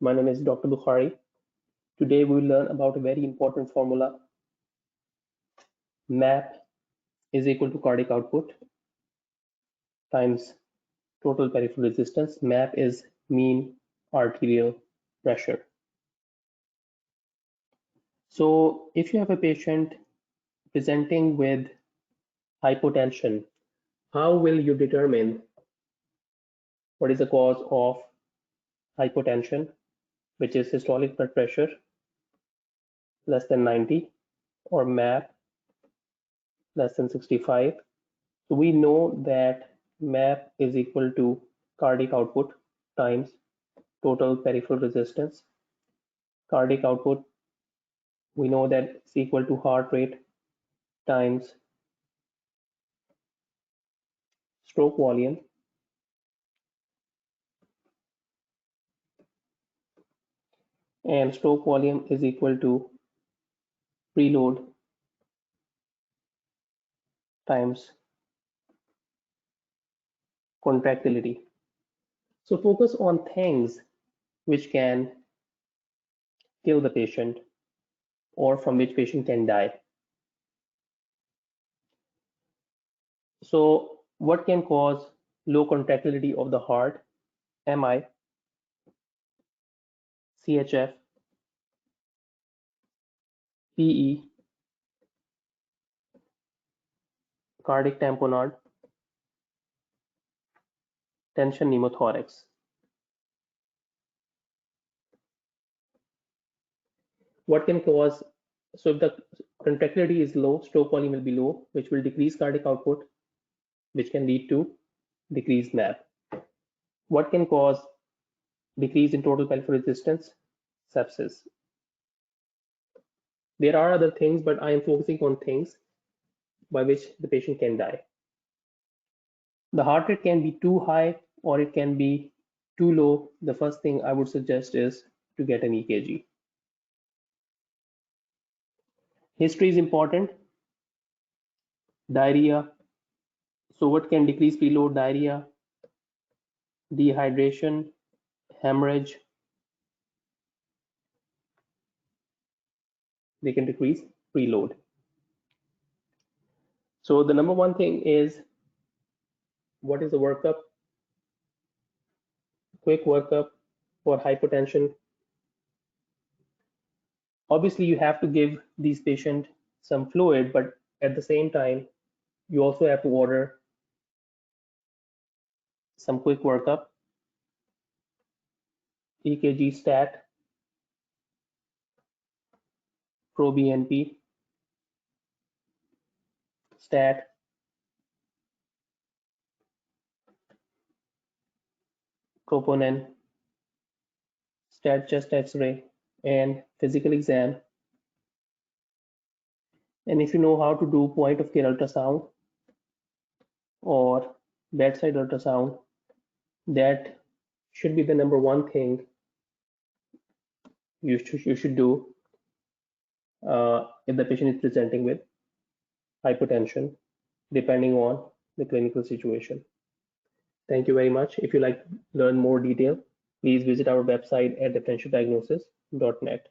My name is Dr. Bukhari. Today we will learn about a very important formula. MAP is equal to cardiac output times total peripheral resistance. MAP is mean arterial pressure. So if you have a patient presenting with hypotension, how will you determine what is the cause of hypotension, which is systolic blood pressure less than 90 or MAP less than 65? So we know that MAP is equal to cardiac output times total peripheral resistance. Cardiac output, we know that it's equal to heart rate times stroke volume. And stroke volume is equal to preload times contractility. So focus on things which can kill the patient or from which patient can die. So what can cause low contractility of the heart? MI, CHF, PE, cardiac tamponade, tension pneumothorax. What can cause, so if the contractility is low, stroke volume will be low, which will decrease cardiac output, which can lead to decreased MAP. What can cause decrease in total peripheral resistance? Sepsis. There are other things, but I am focusing on things by which the patient can die. The heart rate can be too high or it can be too low. The first thing I would suggest is to get an EKG. History is important. Diarrhea. So what can decrease preload? Diarrhea, dehydration, hemorrhage. They can decrease preload. So the number one thing is, what is the workup? Quick workup for hypotension. Obviously, you have to give these patients some fluid, but at the same time, you also have to order some quick workup. EKG stat, proBNP, stat, troponin, stat chest X-ray, and physical exam. And if you know how to do point of care ultrasound or bedside ultrasound, that should be the number one thing you should do if the patient is presenting with hypotension, depending on the clinical situation. Thank you very much. If you like to learn more detail, please visit our website at differentialdiagnosis.net.